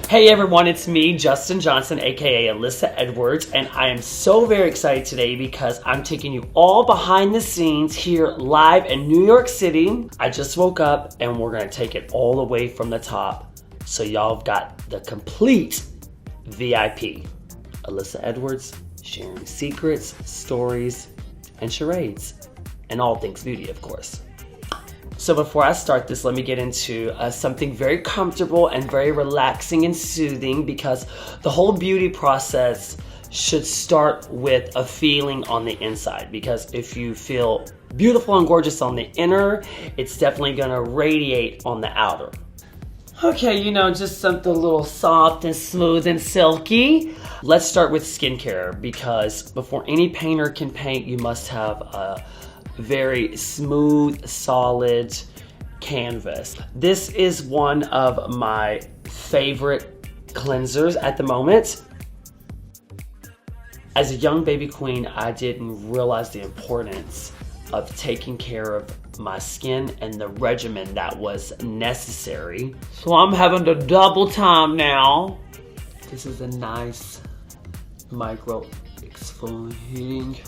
Hey everyone, it's me, Justin Johnson, aka Alyssa Edwards, and I am so very excited today because I'm taking you all behind the scenes here live in New York City. I just woke up and we're gonna take it all the way from the top. So y'all have got the complete VIP. Alyssa Edwards, sharing secrets, stories, and charades, and all things beauty, of course. So before I start this, let me get into something very comfortable and very relaxing and soothing, because the whole beauty process should start with a feeling on the inside, because if you feel beautiful and gorgeous on the inner, it's definitely gonna radiate on the outer. Okay, just something a little soft and smooth and silky. Let's start with skincare, because before any painter can paint, you must have a very smooth, solid canvas. This is one of my favorite cleansers at the moment. As a young baby queen, I didn't realize the importance of taking care of my skin and the regimen that was necessary. So I'm having to double time now. This is a nice micro exfoliating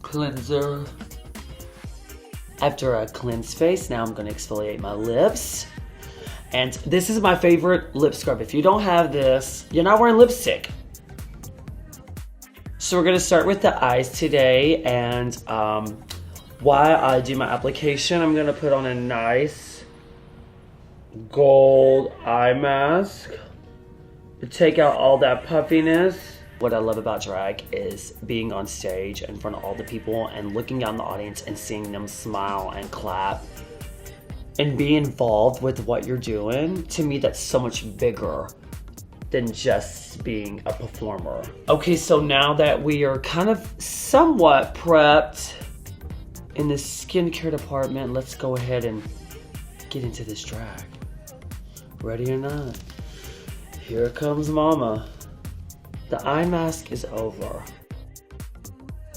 cleanser. After I cleanse face, now I'm gonna exfoliate my lips. And this is my favorite lip scrub. If you don't have this, you're not wearing lipstick. So we're gonna start with the eyes today, and while I do my application, I'm gonna put on a nice gold eye mask to take out all that puffiness. What I love about drag is being on stage in front of all the people and looking down the audience and seeing them smile and clap and be involved with what you're doing. To me, that's so much bigger than just being a performer. Okay, so now that we are kind of somewhat prepped in the skincare department, let's go ahead and get into this drag. Ready or not? Here comes mama. The eye mask is over.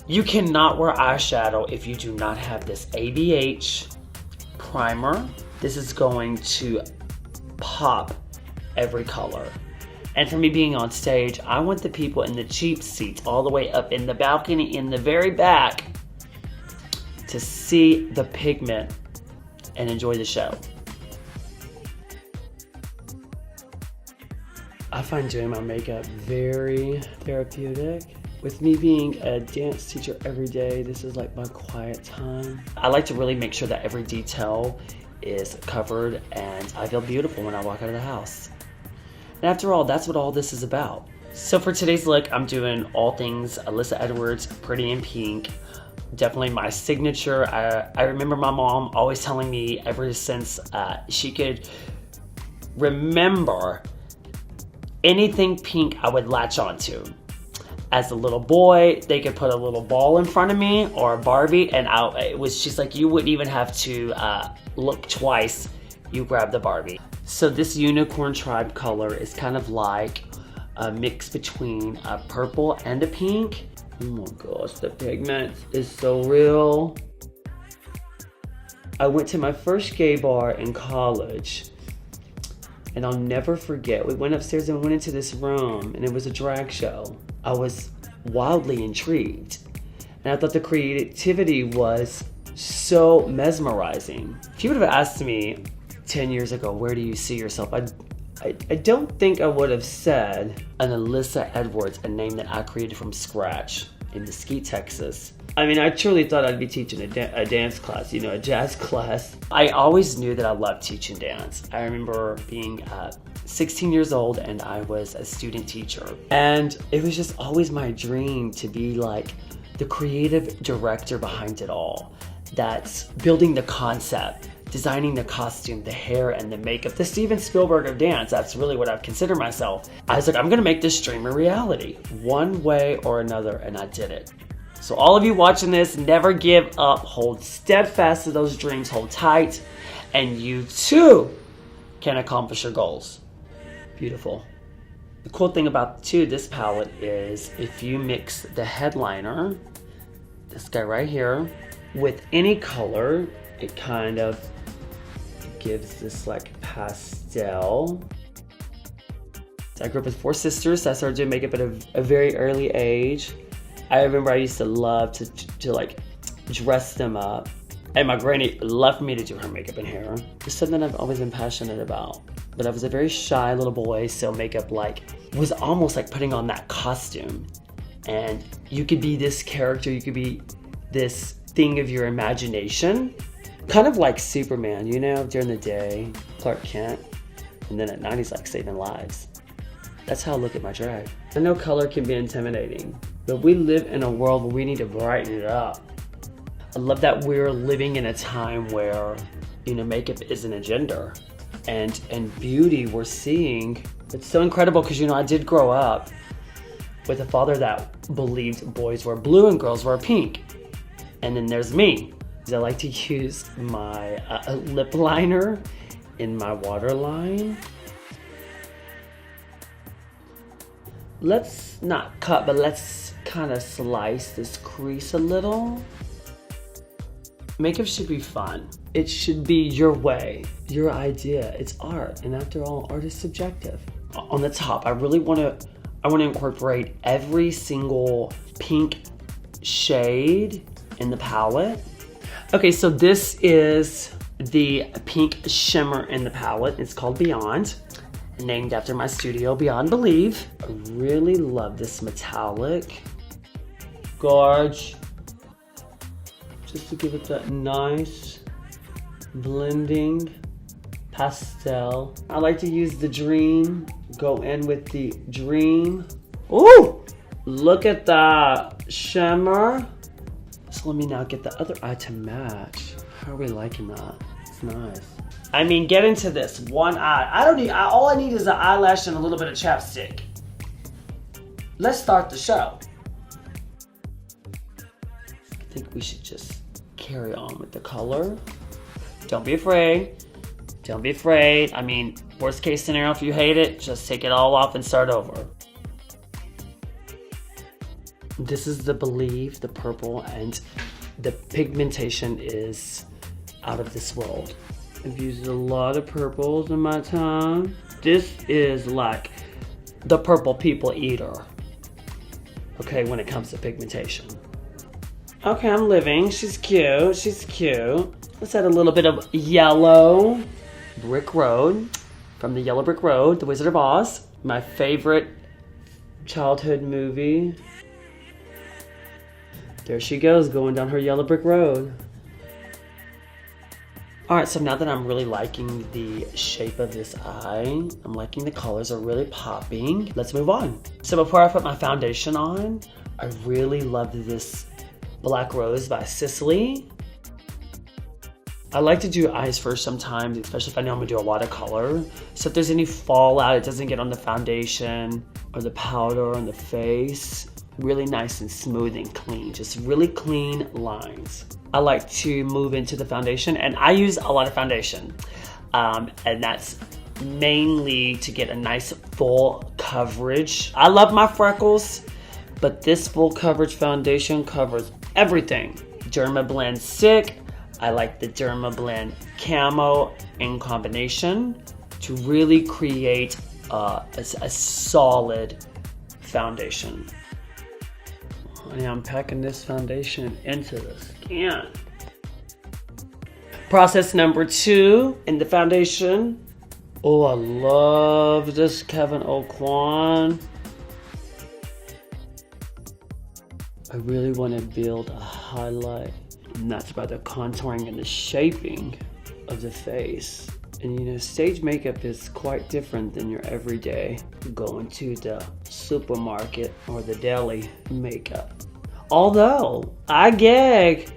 You cannot wear eyeshadow if you do not have this ABH primer. This is going to pop every color. And for me being on stage, I want the people in the cheap seats all the way up in the balcony in the very back to see the pigment and enjoy the show. I find doing my makeup very therapeutic. With me being a dance teacher every day, this is like my quiet time. I like to really make sure that every detail is covered and I feel beautiful when I walk out of the house. And after all, that's what all this is about. So for today's look, I'm doing all things Alyssa Edwards, Pretty in Pink. Definitely my signature. I remember my mom always telling me ever since she could remember, anything pink I would latch onto. As a little boy, they could put a little ball in front of me or a Barbie, and she's like, you wouldn't even have to look twice. You grab the Barbie. So this unicorn tribe color is kind of like a mix between a purple and a pink. Oh my gosh, the pigment is so real. I went to my first gay bar in college, and I'll never forget, we went upstairs and went into this room and it was a drag show. I was wildly intrigued and I thought the creativity was so mesmerizing. If you would have asked me 10 years ago, where do you see yourself? I don't think I would have said an Alyssa Edwards, a name that I created from scratch in Mesquite, Texas. I mean, I truly thought I'd be teaching a dance class, a jazz class. I always knew that I loved teaching dance. I remember being 16 years old and I was a student teacher. And it was just always my dream to be like the creative director behind it all. That's building the concept, designing the costume, the hair, and the makeup. The Steven Spielberg of dance, that's really what I've considered myself. I was like, I'm gonna make this dream a reality, one way or another, and I did it. So all of you watching this, never give up, hold steadfast to those dreams, hold tight, and you too can accomplish your goals. Beautiful. The cool thing about this palette is if you mix the headliner, this guy right here, with any color, it kind of gives this like pastel I grew up with 4 sisters, so I started doing makeup at a very early age. I remember I used to love to like dress them up. And my granny loved me to do her makeup and hair. It's something I've always been passionate about. But I was a very shy little boy, so makeup was almost like putting on that costume. And you could be this character, you could be this thing of your imagination. Kind of like Superman, you know, during the day, Clark Kent. And then at night he's like saving lives. That's how I look at my drag. I know color can be intimidating, but we live in a world where we need to brighten it up. I love that we're living in a time where, you know, makeup isn't a gender. And beauty we're seeing, it's so incredible because, you know, I did grow up with a father that believed boys were blue and girls were pink. And then there's me. I like to use my lip liner in my waterline. Let's not cut, but let's kind of slice this crease a little. Makeup should be fun. It should be your way, your idea. It's art, and after all, art is subjective. On the top, I want to incorporate every single pink shade in the palette. Okay, so this is the pink shimmer in the palette. It's called Beyond, named after my studio, Beyond Believe. I really love this metallic. Gorge. Just to give it that nice blending pastel. I like to use the Dream. Go in with the Dream. Ooh! Look at that shimmer. So let me now get the other eye to match. How are we liking that? It's nice. I mean, get into this. One eye. All I need is an eyelash and a little bit of chapstick. Let's start the show. I think we should just carry on with the color. Don't be afraid. Don't be afraid. I mean, worst case scenario, if you hate it, just take it all off and start over. This is the Believe, the purple, and the pigmentation is out of this world. I've used a lot of purples in my time. This is like the purple people eater, okay, when it comes to pigmentation. Okay, I'm living. She's cute. She's cute. Let's add a little bit of yellow. Brick Road, from the Yellow Brick Road, The Wizard of Oz. My favorite childhood movie. There she goes, going down her yellow brick road. All right, so now that I'm really liking the shape of this eye, I'm liking the colors are really popping. Let's move on. So before I put my foundation on, I really love this Black Rose by Sicily. I like to do eyes first sometimes, especially if I know I'm gonna do a watercolor. So if there's any fallout, it doesn't get on the foundation or the powder on the face. Really nice and smooth and clean, just really clean lines. I like to move into the foundation, and I use a lot of foundation. And that's mainly to get a nice full coverage. I love my freckles, but this full coverage foundation covers everything. Derma Blend Sick. I like the Derma Blend Camo in combination to really create a solid foundation. And I'm packing this foundation into the skin. Process number 2 in the foundation. Oh, I love this Kevin Aucoin. I really want to build a highlight, and that's by the contouring and the shaping of the face. And you know, stage makeup is quite different than your everyday going to the supermarket or the deli makeup. Although, I gag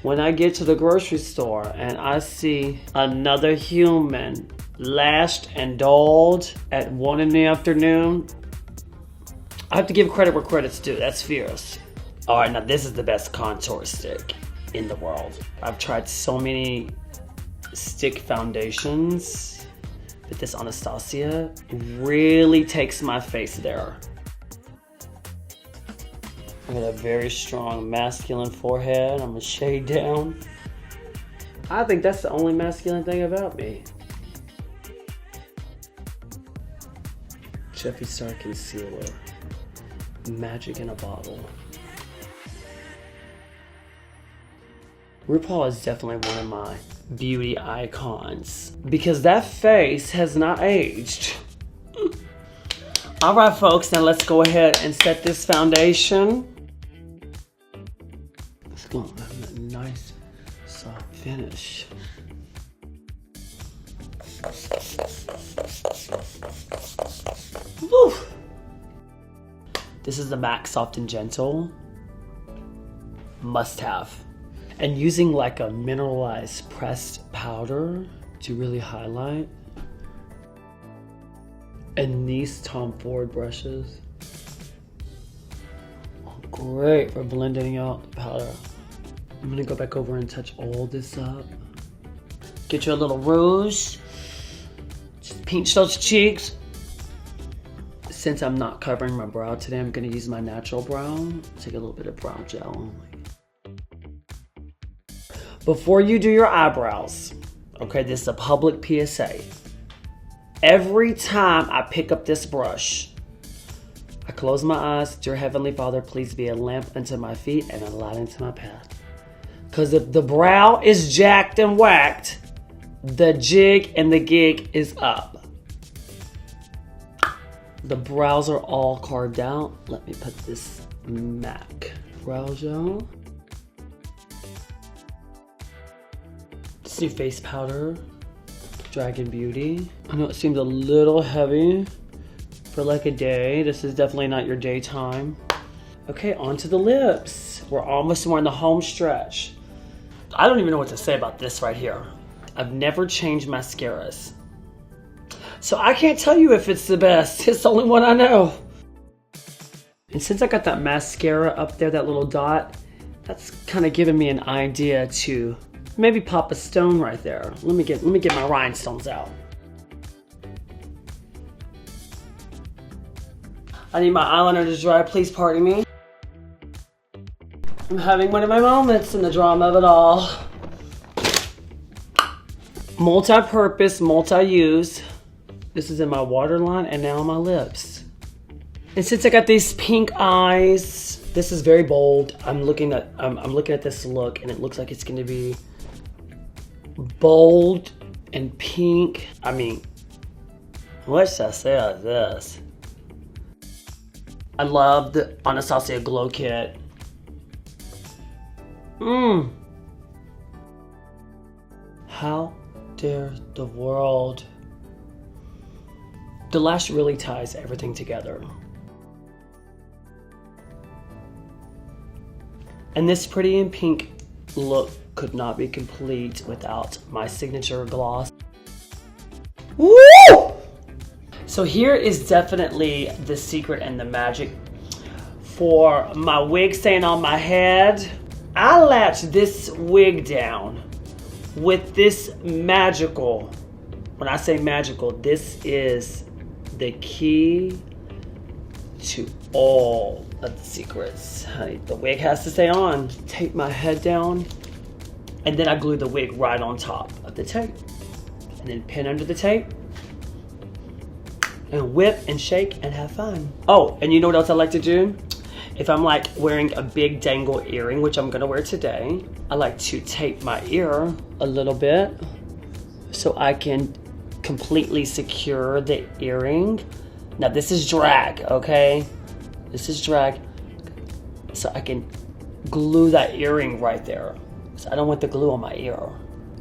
when I get to the grocery store and I see another human lashed and dolled at 1 in the afternoon. I have to give credit where credit's due. That's fierce. All right, now this is the best contour stick in the world. I've tried so many stick foundations, but this Anastasia really takes my face there. I got a very strong masculine forehead. I'm a shade down. I think that's the only masculine thing about me. Jeffree Star Concealer. Magic in a bottle. RuPaul is definitely one of my beauty icons because that face has not aged. All right, folks, now let's go ahead and set this foundation. It's going to have a nice soft finish. Woo. This is the MAC Soft and Gentle. Must have. And using like a mineralized pressed powder to really highlight. And these Tom Ford brushes are great for blending out the powder. I'm gonna go back over and touch all this up. Get you a little rouge. Just pinch those cheeks. Since I'm not covering my brow today, I'm gonna use my natural brow. Take a little bit of brow gel. Before you do your eyebrows, okay, this is a public PSA. Every time I pick up this brush, I close my eyes. Dear Heavenly Father, please be a lamp unto my feet and a light unto my path. Because if the brow is jacked and whacked, the jig and the gig is up. The brows are all carved out. Let me put this MAC brow gel. This new face powder, Dragon Beauty. I know it seems a little heavy for like a day. This is definitely not your daytime. Okay, on to the lips. We're almost in the home stretch. I don't even know what to say about this right here. I've never changed mascaras. So I can't tell you if it's the best. It's the only one I know. And since I got that mascara up there, that little dot, that's kind of giving me an idea to maybe pop a stone right there. Let me get my rhinestones out. I need my eyeliner to dry. Please pardon me. I'm having one of my moments in the drama of it all. Multi-purpose, multi-use. This is in my waterline and now on my lips. And since I got these pink eyes, this is very bold. I'm looking at this look and it looks like it's going to be bold and pink. I mean, what should I say of this? I love the Anastasia Glow Kit. How dare the world? The lash really ties everything together. And this pretty and pink look could not be complete without my signature gloss. Woo! So here is definitely the secret and the magic for my wig staying on my head. I latched this wig down with this magical, when I say magical, this is the key to all of the secrets. Honey, the wig has to stay on. Tape my head down, and then I glue the wig right on top of the tape. And then pin under the tape, and whip and shake and have fun. Oh, and you know what else I like to do? If I'm like wearing a big dangle earring, which I'm gonna wear today, I like to tape my ear a little bit so I can completely secure the earring. Now this is drag, okay? This is drag. So I can glue that earring right there. So I don't want the glue on my ear.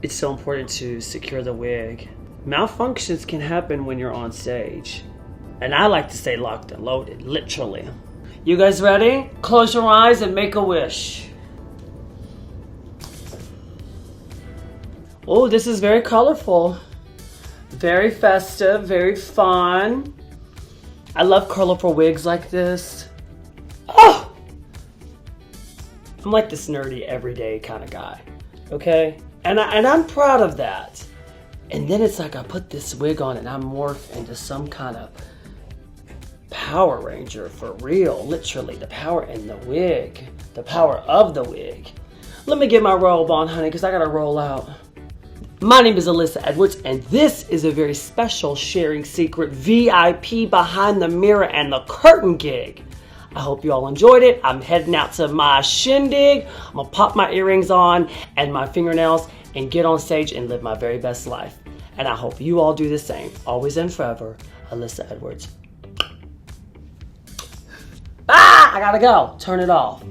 It's so important to secure the wig. Malfunctions can happen when you're on stage. And I like to stay locked and loaded, literally. You guys ready? Close your eyes and make a wish. Oh, this is very colorful. Very festive, very fun. I love colorful wigs like this. Oh! I'm like this nerdy, everyday kind of guy, okay? And I'm proud of that. And then it's like I put this wig on and I morph into some kind of Power Ranger for real. Literally, the power in the wig. The power of the wig. Let me get my robe on, honey, because I gotta roll out. My name is Alyssa Edwards, and this is a very special Sharing Secret VIP behind the mirror and the curtain gig. I hope you all enjoyed it. I'm heading out to my shindig. I'm gonna pop my earrings on and my fingernails and get on stage and live my very best life. And I hope you all do the same. Always and forever, Alyssa Edwards. I gotta go. Turn it off.